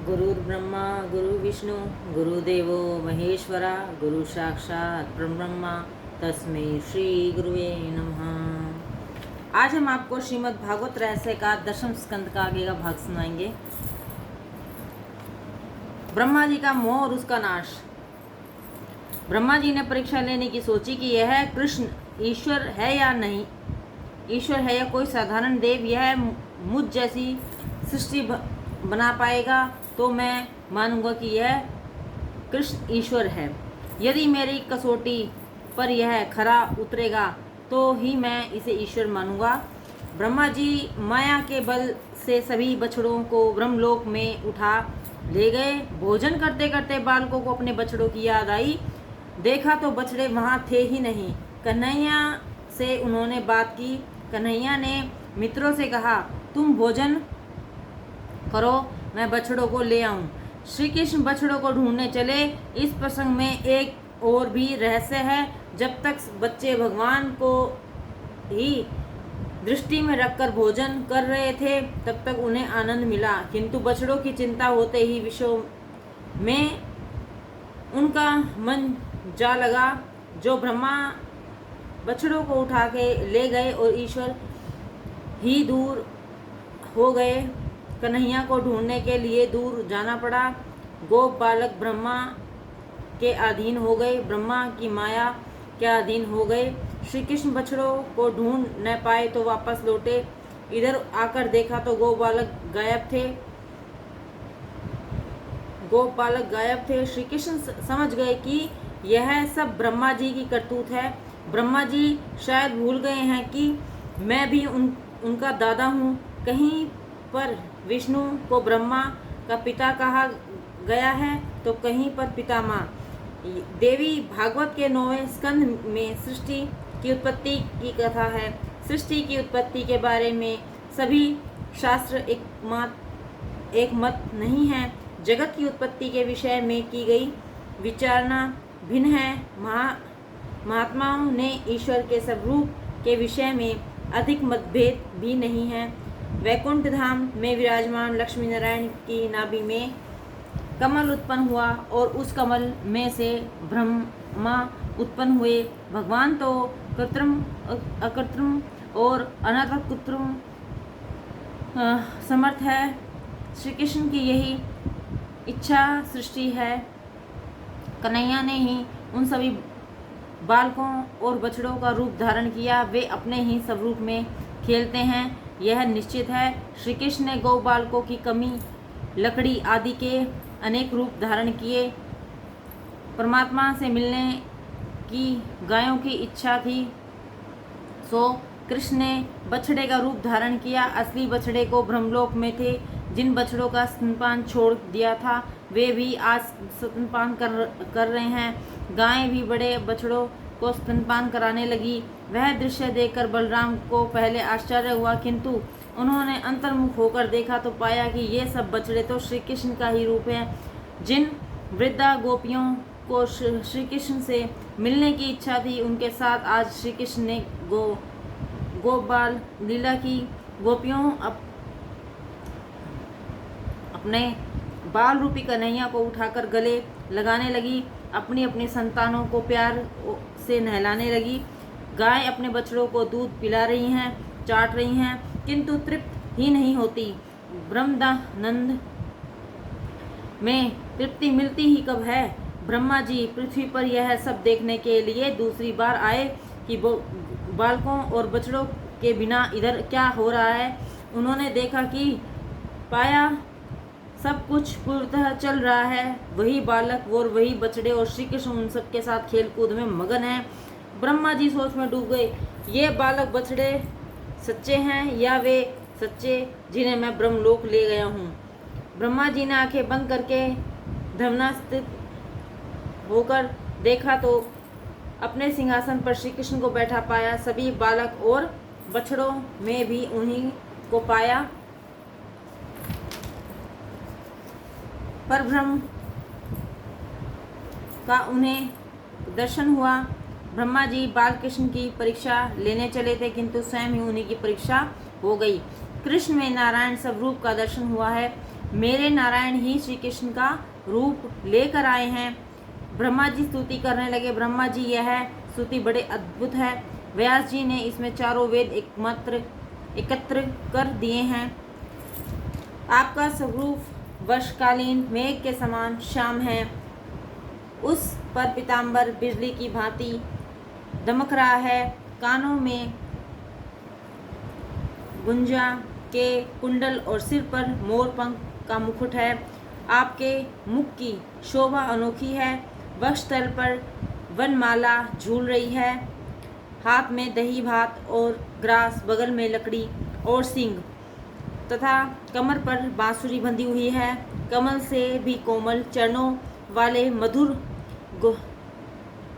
गुरुर्ब्रह्मा गुरुविष्णु गुरुदेवो महेश्वरा गुरु साक्षात परब्रह्मा तस्मै श्री गुरुवे नमः। आज हम आपको श्रीमद् भागवत रहस्य का 10वें स्कंद का आगे का भाग सुनाएंगे। ब्रह्मा जी का मोह और उसका नाश। ब्रह्मा जी ने परीक्षा लेने की सोची कि यह कृष्ण ईश्वर है या नहीं, ईश्वर है या कोई साधारण देव, यह मुझ जैसी सृष्टि बना पाएगा तो मैं मानूंगा कि यह कृष्ण ईश्वर है। यदि मेरी कसौटी पर यह खरा उतरेगा तो ही मैं इसे ईश्वर मानूंगा। ब्रह्मा जी माया के बल से सभी बछड़ों को ब्रह्मलोक में उठा ले गए। भोजन करते करते बालकों को अपने बछड़ों की याद आई। देखा तो बछड़े वहाँ थे ही नहीं। कन्हैया से उन्होंने बात की। कन्हैया ने मित्रों से कहा, तुम भोजन करो, मैं बछड़ों को ले आऊं। श्री कृष्ण बछड़ों को ढूंढने चले। इस प्रसंग में एक और भी रहस्य है। जब तक बच्चे भगवान को ही दृष्टि में रखकर भोजन कर रहे थे तब तक उन्हें आनंद मिला, किंतु बछड़ों की चिंता होते ही विषयों में उनका मन जा लगा। जो ब्रह्मा बछड़ों को उठा के ले गए और ईश्वर ही दूर हो गए। कन्हैया को ढूंढने के लिए दूर जाना पड़ा। गोप बालक ब्रह्मा के अधीन हो गए, ब्रह्मा की माया के अधीन हो गए। श्री कृष्ण बछड़ों को ढूंढ न पाए तो वापस लौटे। इधर आकर देखा तो गोप बालक गायब थे। श्री कृष्ण समझ गए कि यह सब ब्रह्मा जी की करतूत है। ब्रह्मा जी शायद भूल गए हैं कि मैं भी उनका दादा हूँ। कहीं पर विष्णु को ब्रह्मा का पिता कहा गया है तो कहीं पर पितामह। देवी भागवत के 9वें स्कंद में सृष्टि की उत्पत्ति की कथा है। सृष्टि की उत्पत्ति के बारे में सभी शास्त्र एक मत नहीं है। जगत की उत्पत्ति के विषय में की गई विचारणा भिन्न है। महात्माओं ने ईश्वर के स्वरूप के विषय में अधिक मतभेद भी नहीं है। वैकुंठ धाम में विराजमान लक्ष्मी नारायण की नाभि में कमल उत्पन्न हुआ और उस कमल में से ब्रह्मा उत्पन्न हुए। भगवान तो कृत्रिम अकृत्रिम और अनंत कृत्रिम समर्थ है। श्री कृष्ण की यही इच्छा सृष्टि है। कन्हैया ने ही उन सभी बालकों और बछड़ों का रूप धारण किया। वे अपने ही स्वरूप में खेलते हैं, यह निश्चित है। श्री कृष्ण ने गौ बालकों की कमी, लकड़ी आदि के अनेक रूप धारण किए। परमात्मा से मिलने की गायों की इच्छा थी सो कृष्ण ने बछड़े का रूप धारण किया। असली बछड़े को ब्रह्मलोक में थे। जिन बछड़ों का स्तनपान छोड़ दिया था वे भी आज स्तनपान कर रहे हैं। गायें भी बड़े बछड़ों को स्तनपान कराने लगी। वह दृश्य देखकर बलराम को पहले आश्चर्य हुआ, किंतु उन्होंने अंतर्मुख होकर देखा तो पाया कि ये सब बछड़े तो श्री कृष्ण का ही रूप है। जिन वृद्धा गोपियों को श्री कृष्ण से मिलने की इच्छा थी उनके साथ आज श्री कृष्ण ने गोपाल लीला की। गोपियों अपने बाल रूपी कन्हैया को उठाकर गले लगाने लगी। अपनी अपनी संतानों को प्यार से नहलाने लगी। गाय अपने बछड़ों को दूध पिला रही हैं, चाट रही हैं, किंतु तृप्त ही नहीं होती। ब्रह्मानंद में तृप्ति मिलती ही कब है। ब्रह्मा जी पृथ्वी पर यह सब देखने के लिए दूसरी बार आए कि बालकों और बछड़ों के बिना इधर क्या हो रहा है। उन्होंने देखा कि पाया सब कुछ पूर्णतः चल रहा है। वही बालक और वही बछड़े और श्री कृष्ण उन सब के साथ खेल कूद में मगन है। ब्रह्मा जी सोच में डूब गए। ये बालक बछड़े सच्चे हैं या वे सच्चे जिन्हें मैं ब्रह्मलोक ले गया हूँ। ब्रह्मा जी ने आंखें बंद करके ध्यानस्थित होकर देखा तो अपने सिंहासन पर श्री कृष्ण को बैठा पाया। सभी बालक और बछड़ों में भी उन्हीं को पाया। पर ब्रह्म का उन्हें दर्शन हुआ। ब्रह्मा जी बालकृष्ण की परीक्षा लेने चले थे, किंतु स्वयं ही उन्हीं की परीक्षा हो गई। कृष्ण में नारायण स्वरूप का दर्शन हुआ है। मेरे नारायण ही श्री कृष्ण का रूप लेकर आए हैं। ब्रह्मा जी स्तुति करने लगे। ब्रह्मा जी, यह स्तुति बड़े अद्भुत है। व्यास जी ने इसमें चारों वेद एकत्र कर दिए हैं। आपका स्वरूप वर्षकालीन मेघ के समान श्याम है। उस पर पीताम्बर बिजली की भांति दमक रहा है। कानों में गुंजा के कुंडल और सिर पर मोर पंख का मुकुट है। आपके मुख की शोभा अनोखी है। वक्षस्थल पर वनमाला झूल रही है। हाथ में दही भात और ग्रास, बगल में लकड़ी और सिंह तथा कमर पर बांसुरी बंधी हुई है। कमल से भी कोमल चरणों वाले मधुर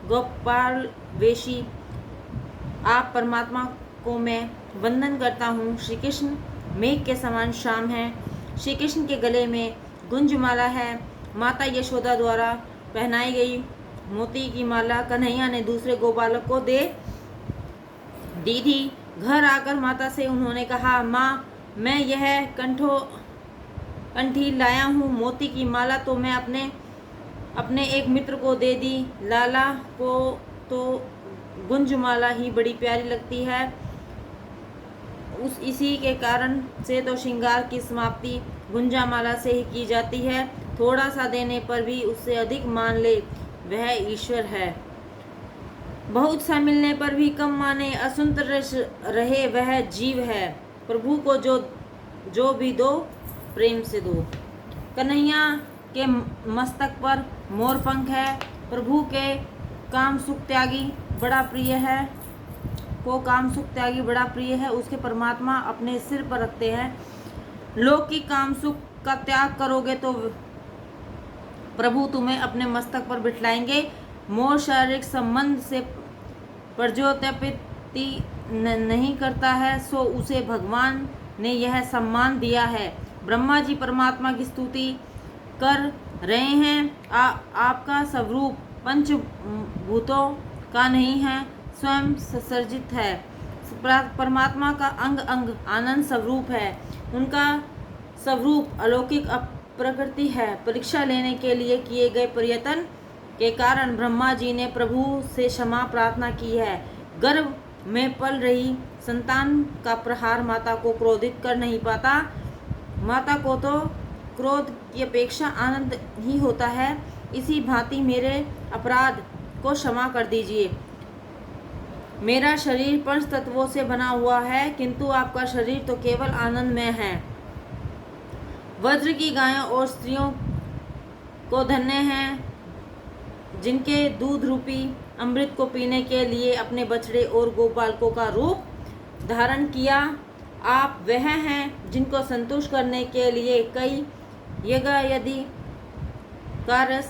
गोपाल वेशी आप परमात्मा को मैं वंदन करता हूँ। श्री कृष्ण मेघ के समान श्याम है। श्री कृष्ण के गले में गुंजमाला है। माता यशोदा द्वारा पहनाई गई मोती की माला कन्हैया ने दूसरे गोपालक को दे दी थी। घर आकर माता से उन्होंने कहा, माँ, मैं यह कंठी लाया हूँ। मोती की माला तो मैं अपने एक मित्र को दे दी। लाला को तो गुंजमाला ही बड़ी प्यारी लगती है। इसी के कारण से तो श्रृंगार की समाप्ति गुंजामाला से ही की जाती है। थोड़ा सा देने पर भी उससे अधिक मान ले, वह ईश्वर है। बहुत सा मिलने पर भी कम माने, असंतुष्ट रहे, वह जीव है। प्रभु को जो भी दो, प्रेम से दो। कन्हैया के मस्तक पर मोर पंख है। प्रभु के काम सुख त्यागी बड़ा प्रिय है। उसके परमात्मा अपने सिर पर रखते हैं। लोक की काम सुख का त्याग करोगे तो प्रभु तुम्हें अपने मस्तक पर बिठलाएंगे। मोर शारीरिक संबंध से प्रज्योत्पत्ति नहीं करता है, सो उसे भगवान ने यह सम्मान दिया है। ब्रह्मा जी परमात्मा की स्तुति कर रहे हैं। आपका स्वरूप पंचभूतों का नहीं है, स्वयं ससर्जित है। परमात्मा का अंग अंग आनंद स्वरूप है। उनका स्वरूप अलौकिक प्रकृति है। परीक्षा लेने के लिए किए गए प्रयत्न के कारण ब्रह्मा जी ने प्रभु से क्षमा प्रार्थना की है। गर्भ में पल रही संतान का प्रहार माता को क्रोधित कर नहीं पाता। माता को तो क्रोध की अपेक्षा आनंद ही होता है। इसी भांति मेरे अपराध को क्षमा कर दीजिए। मेरा शरीर पंच तत्वों से बना हुआ है, किंतु आपका शरीर तो केवल आनंदमय है। वज्र की गायों और स्त्रियों को धन्य हैं, जिनके दूध रूपी अमृत को पीने के लिए अपने बछड़े और गोपालकों का रूप धारण किया। आप वह हैं जिनको संतुष्ट करने के लिए कई यज्ञ कार्य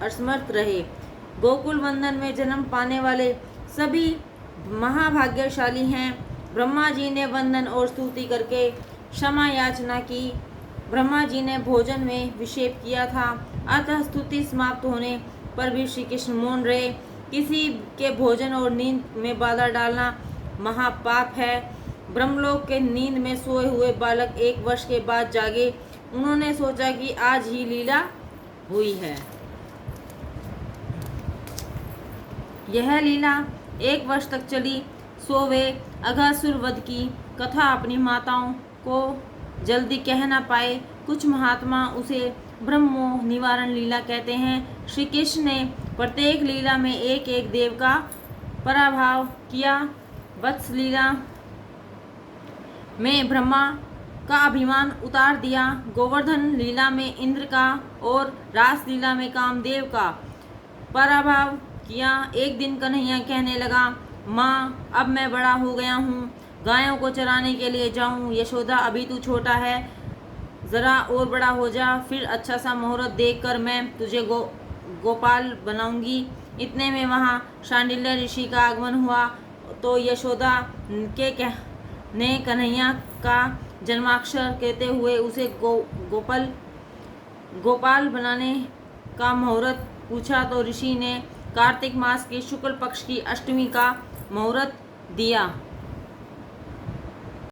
असमर्थ रहे। गोकुल वंदन में जन्म पाने वाले सभी महाभाग्यशाली हैं। ब्रह्मा जी ने वंदन और स्तुति करके क्षमा याचना की। ब्रह्मा जी ने भोजन में विक्षेप किया था, अतः स्तुति समाप्त होने पर भी श्री कृष्ण मौन रहे। किसी के भोजन और नींद में बाधा डालना महापाप है। ब्रह्मलोक के नींद में सोए हुए बालक 1 वर्ष के बाद जागे। उन्होंने सोचा कि आज ही लीला हुई है। यह लीला 1 वर्ष तक चली। सो वे अघासुर वध की कथा अपनी माताओं को जल्दी कह न पाए। कुछ महात्मा उसे ब्रह्मोह निवारण लीला कहते हैं। श्री कृष्ण ने प्रत्येक लीला में एक एक देव का पराभव किया। वत्स लीला में ब्रह्मा का अभिमान उतार दिया। गोवर्धन लीला में इंद्र का और रास लीला में कामदेव का पराभव किया। एक दिन कन्हैया कहने लगा, माँ, अब मैं बड़ा हो गया हूँ, गायों को चराने के लिए जाऊँ। यशोदा, अभी तू छोटा है, ज़रा और बड़ा हो जा, फिर अच्छा सा मुहूर्त देखकर मैं तुझे गोपाल बनाऊंगी। इतने में वहाँ शांडिल्य ऋषि का आगमन हुआ तो यशोदा ने कन्हैया का जन्माक्षर कहते हुए उसे गोपाल बनाने का मुहूर्त पूछा तो ऋषि ने कार्तिक मास के शुक्ल पक्ष की अष्टमी का मुहूर्त दिया।